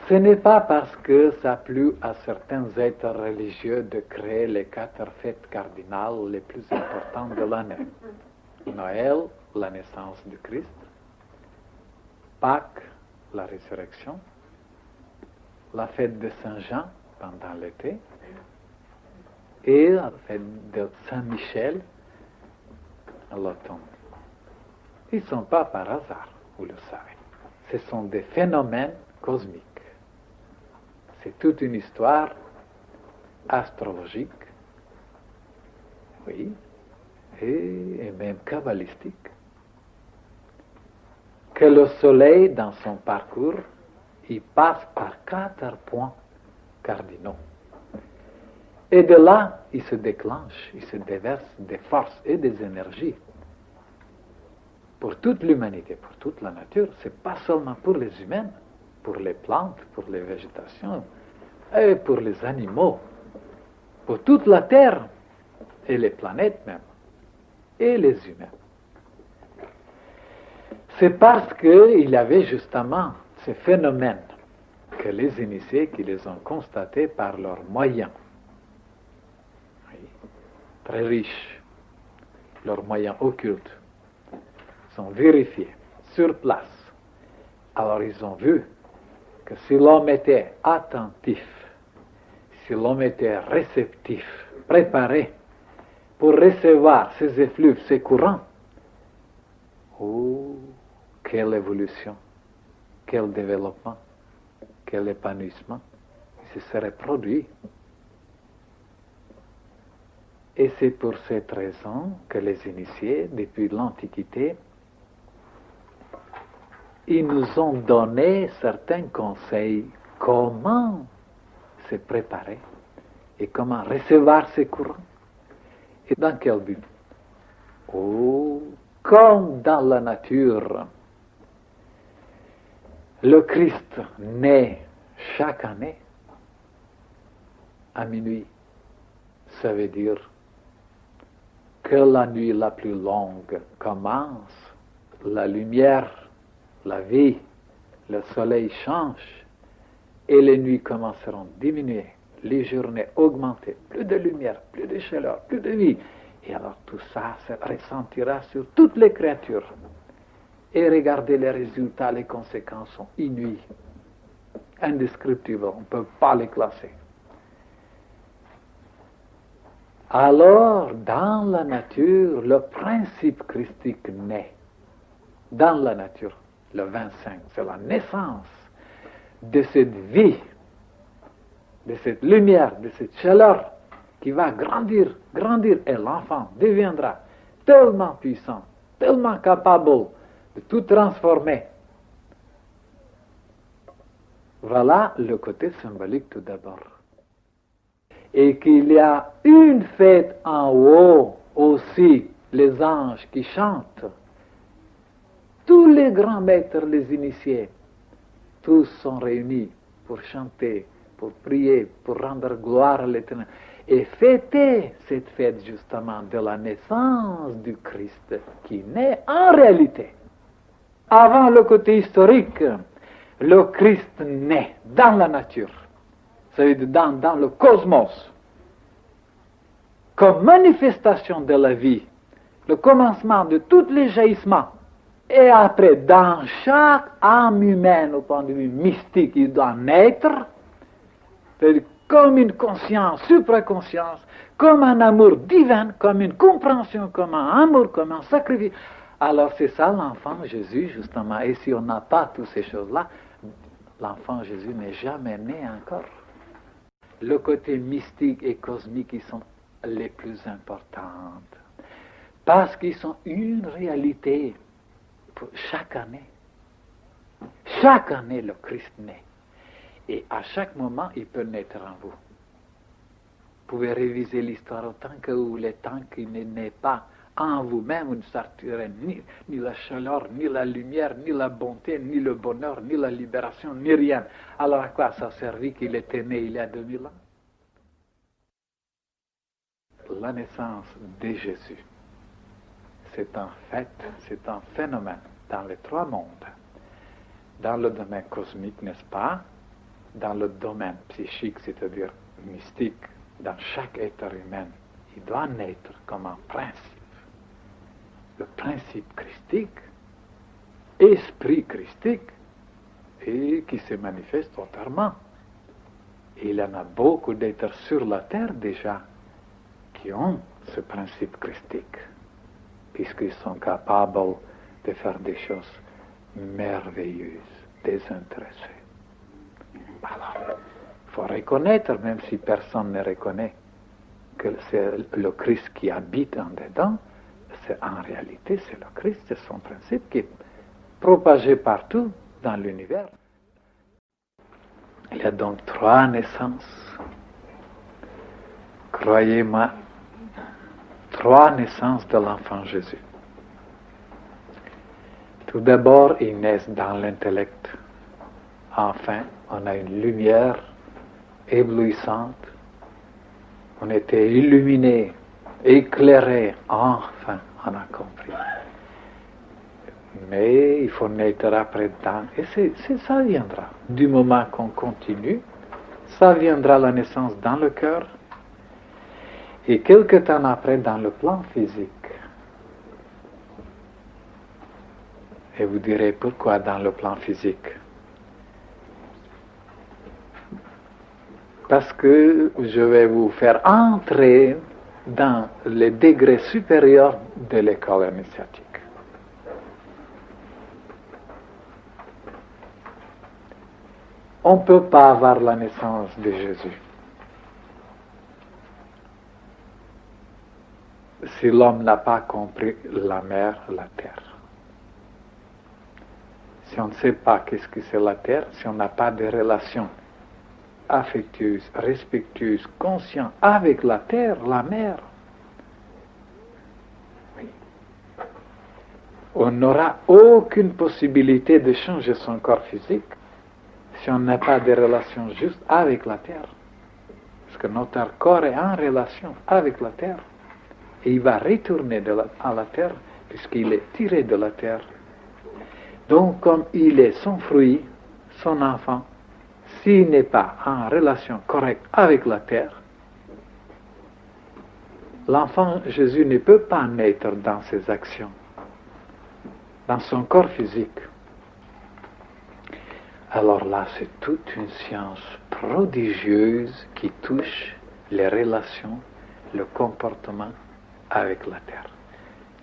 Ce n'est pas parce que ça a plu à certains êtres religieux de créer les 4 fêtes cardinales les plus importantes de l'année. Noël, la naissance du Christ. Pâques, la résurrection. La fête de Saint-Jean pendant l'été. Et la fête de Saint-Michel à l'automne. Ils ne sont pas par hasard, vous le savez. Ce sont des phénomènes cosmiques. C'est toute une histoire astrologique, oui, et même kabbalistique, que le Soleil, dans son parcours, il passe par 4 points cardinaux. Et de là, il se déclenche, il se déverse des forces et des énergies pour toute l'humanité, pour toute la nature. Ce n'est pas seulement pour les humains, pour les plantes, pour les végétations, et pour les animaux, pour toute la Terre, et les planètes même, et les humains. C'est parce qu'il y avait justement ces phénomènes que les initiés qui les ont constatés par leurs moyens, oui, très riches, leurs moyens occultes, sont vérifiés sur place. Alors ils ont vu que si l'homme était attentif, si l'homme était réceptif, préparé pour recevoir ces effluves, ces courants, oh, quelle évolution, quel développement, quel épanouissement se serait produit. Et c'est pour cette raison que les initiés, depuis l'Antiquité, ils nous ont donné certains conseils comment se préparer et comment recevoir ces courants. Et dans quel but? Oh, comme dans la nature, le Christ naît chaque année à minuit. Ça veut dire que la nuit la plus longue commence, la lumière, la vie, le soleil change et les nuits commenceront à diminuer, les journées augmenter, plus de lumière, plus de chaleur, plus de vie. Et alors tout ça se ressentira sur toutes les créatures. Et regardez les résultats, les conséquences sont inouïes, indescriptibles, on ne peut pas les classer. Alors, dans la nature, le principe christique naît. Dans la nature, le 25, c'est la naissance de cette vie, de cette lumière, de cette chaleur qui va grandir, grandir, et l'enfant deviendra tellement puissant, tellement capable de tout transformer. Voilà le côté symbolique tout d'abord. Et qu'il y a une fête en haut aussi, les anges qui chantent. Tous les grands maîtres, les initiés, tous sont réunis pour chanter, pour prier, pour rendre gloire à l'Éternel. Et fêter cette fête justement de la naissance du Christ qui naît en réalité. Avant le côté historique, le Christ naît dans la nature. C'est dans le cosmos, comme manifestation de la vie, le commencement de tous les jaillissements. Et après, dans chaque âme humaine, au point de vue mystique, il doit naître, c'est-à-dire comme une conscience, supraconscience, comme un amour divin, comme une compréhension, comme un amour, comme un sacrifice. Alors c'est ça l'enfant Jésus, justement. Et si on n'a pas toutes ces choses-là, l'enfant Jésus n'est jamais né encore. Le côté mystique et cosmique, ils sont les plus importantes. Parce qu'ils sont une réalité pour chaque année. Chaque année, le Christ naît. Et à chaque moment, il peut naître en vous. Vous pouvez réviser l'histoire autant que vous voulez, tant qu'il ne naît pas en vous-même, vous ne sortirez ni la chaleur, ni la lumière, ni la bonté, ni le bonheur, ni la libération, ni rien. Alors à quoi ça servit qu'il était né il y a 2000 ans? La naissance de Jésus, c'est un fait, c'est un phénomène dans les 3 mondes. Dans le domaine cosmique, n'est-ce pas? dans le domaine psychique, c'est-à-dire mystique, dans chaque être humain, il doit naître comme un principe. Le principe christique, esprit christique, et qui se manifeste entièrement. Et il y en a beaucoup d'êtres sur la terre déjà qui ont ce principe christique, puisqu'ils sont capables de faire des choses merveilleuses, désintéressées. Alors, il faut reconnaître, même si personne ne reconnaît, que c'est le Christ qui habite en dedans. En réalité, c'est le Christ, c'est son principe qui est propagé partout dans l'univers. Il y a donc 3 naissances. Croyez-moi, 3 naissances de l'enfant Jésus. Tout d'abord, ils naissent dans l'intellect. Enfin, on a une lumière éblouissante. On était illuminés, éclairés. Enfin, on a compris. Mais il faut naître après temps. Et ça viendra. Du moment qu'on continue, ça viendra la naissance dans le cœur. Et quelque temps après, dans le plan physique. Et vous direz, pourquoi dans le plan physique? Parce que je vais vous faire entrer dans les degrés supérieurs de l'école initiatique. On ne peut pas avoir la naissance de Jésus si l'homme n'a pas compris la mer, la terre. Si on ne sait pas qu'est-ce que c'est la terre, si on n'a pas de relation affectueuse, respectueuse, consciente avec la terre, la mer, oui, on n'aura aucune possibilité de changer son corps physique si on n'a pas de relation juste avec la terre. Parce que notre corps est en relation avec la terre. Et il va retourner à la terre, puisqu'il est tiré de la terre. Donc, comme il est son fruit, son enfant, s'il n'est pas en relation correcte avec la terre, l'enfant Jésus ne peut pas naître dans ses actions, dans son corps physique. Alors là, c'est toute une science prodigieuse qui touche les relations, le comportement avec la terre.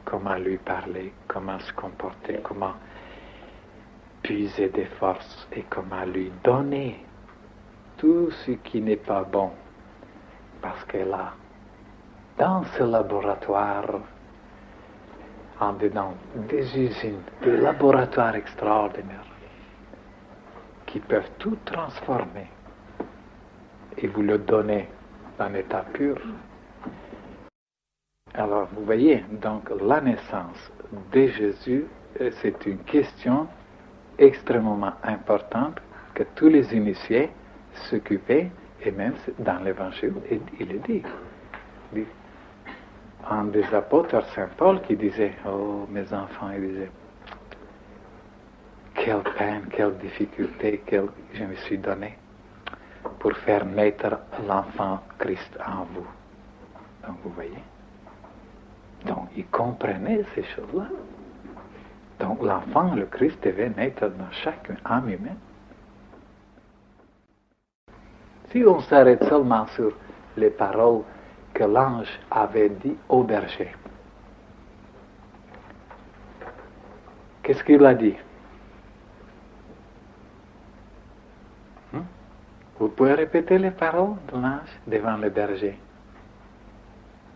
Comment lui parler, comment se comporter, comment puiser des forces et comment lui donner tout ce qui n'est pas bon. Parce que là, dans ce laboratoire, en dedans des usines, des laboratoires extraordinaires, qui peuvent tout transformer et vous le donner en état pur. Alors, vous voyez, donc la naissance de Jésus, c'est une question extrêmement importante que tous les initiés s'occupaient, et même dans l'Évangile, il est dit. Un des apôtres, Saint Paul, qui disait, oh mes enfants, il disait, quelle peine, quelle difficulté je me suis donné pour faire naître l'enfant Christ en vous. Donc vous voyez. Donc il comprenait ces choses-là. Donc l'enfant, le Christ, devait naître dans chaque âme humaine. Si on s'arrête seulement sur les paroles que l'ange avait dit au berger, qu'est-ce qu'il a dit? Vous pouvez répéter les paroles de l'ange devant le berger.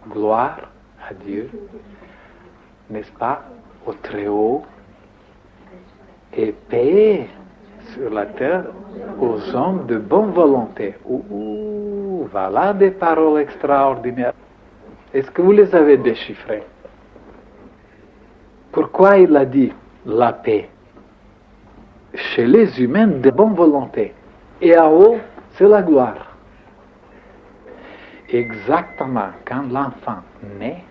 Gloire à Dieu, n'est-ce pas, au Très-Haut, et paix sur la terre aux hommes de bonne volonté. Ouh, voilà des paroles extraordinaires. Est-ce que vous les avez déchiffrées? Pourquoi il a dit la paix? Chez les humains de bonne volonté. Et en haut, c'est la gloire. Exactement, quand l'enfant naît,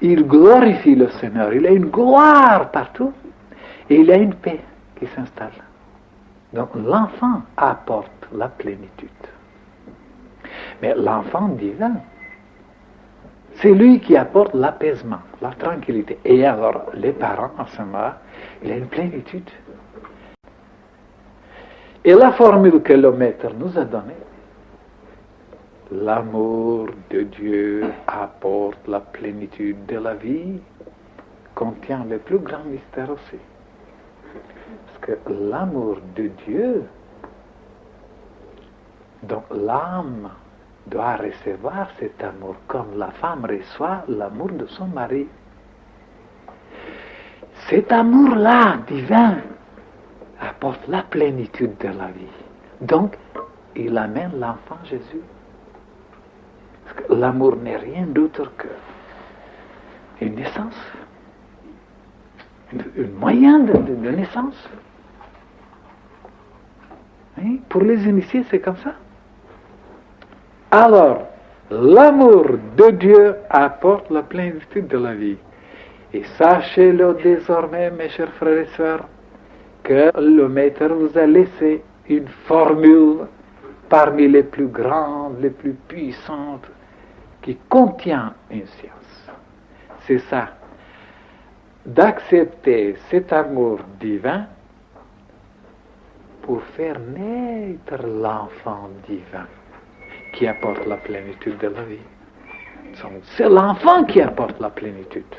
il glorifie le Seigneur. Il a une gloire partout. Et il a une paix qui s'installe. Donc l'enfant apporte la plénitude. Mais l'enfant divin, c'est lui qui apporte l'apaisement, la tranquillité. Et alors, les parents, en ce moment, il y a une plénitude. Et la formule que le Maître nous a donnée, l'amour de Dieu apporte la plénitude de la vie, contient le plus grand mystère aussi. Parce que l'amour de Dieu, donc l'âme doit recevoir cet amour comme la femme reçoit l'amour de son mari. Cet amour-là, divin, apporte la plénitude de la vie. Donc, il amène l'enfant Jésus. Parce que l'amour n'est rien d'autre qu'une naissance, un moyen de naissance. Hein? Pour les initiés, c'est comme ça. Alors, l'amour de Dieu apporte la plénitude de la vie. Et sachez-le désormais, mes chers frères et sœurs, que le Maître vous a laissé une formule parmi les plus grandes, les plus puissantes, qui contient une science. C'est ça, d'accepter cet amour divin pour faire naître l'enfant divin qui apporte la plénitude de la vie. C'est l'enfant qui apporte la plénitude.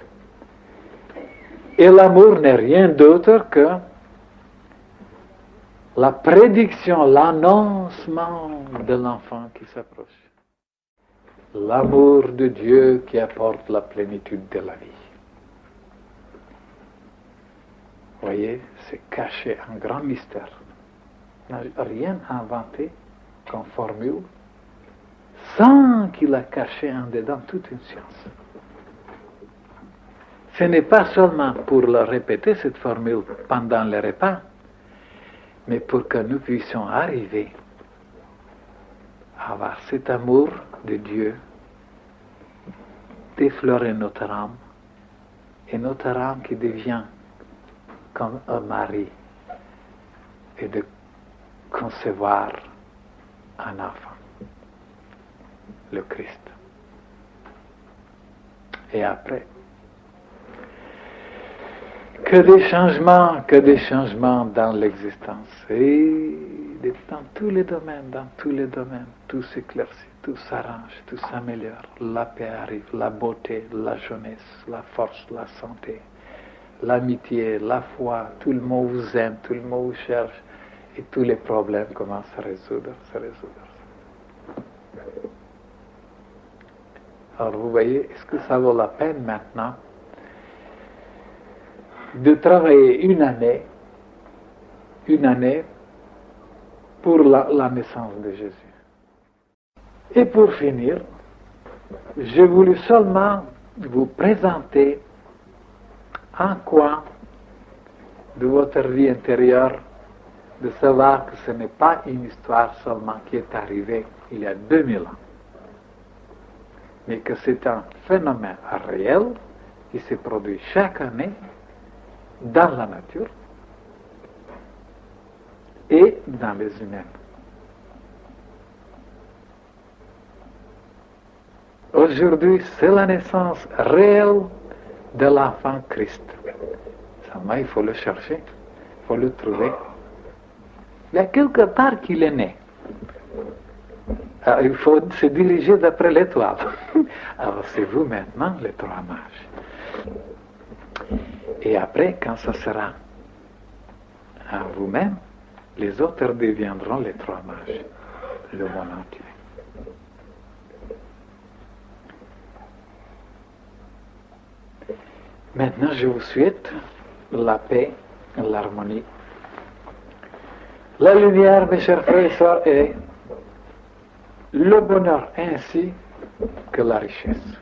Et l'amour n'est rien d'autre que la prédiction, l'annoncement de l'enfant qui s'approche. L'amour de Dieu qui apporte la plénitude de la vie. Vous voyez, c'est caché un grand mystère. Il n'a rien inventé comme formule sans qu'il a caché en dedans toute une science. Ce n'est pas seulement pour le répéter cette formule pendant les repas, mais pour que nous puissions arriver à avoir cet amour de Dieu, d'effleurer notre âme, et notre âme qui devient comme un mari, et de concevoir un enfant, le Christ. Et après, que des changements dans l'existence. Et dans tous les domaines, tout s'éclaircit, tout s'arrange, tout s'améliore. La paix arrive, la beauté, la jeunesse, la force, la santé, l'amitié, la foi, tout le monde vous aime, tout le monde vous cherche, et tous les problèmes commencent à se résoudre. Alors vous voyez, est-ce que ça vaut la peine maintenant de travailler une année pour la naissance de Jésus? Et pour finir, j'ai voulu seulement vous présenter en quoi de votre vie intérieure de savoir que ce n'est pas une histoire seulement qui est arrivée il y a 2000 ans, mais que c'est un phénomène réel qui se produit chaque année dans la nature et dans les humains. Aujourd'hui, c'est la naissance réelle de l'enfant Christ. Seulement, il faut le chercher, il faut le trouver. Il y a quelque part qu'il est né. Alors, il faut se diriger d'après l'étoile. Alors, c'est vous maintenant, les trois mages. Et après, quand ça sera à vous-même, les autres deviendront les trois mages, le monde entier. Maintenant, je vous souhaite la paix, l'harmonie, la lumière, mes chers frères et sœurs, et le bonheur ainsi que la richesse.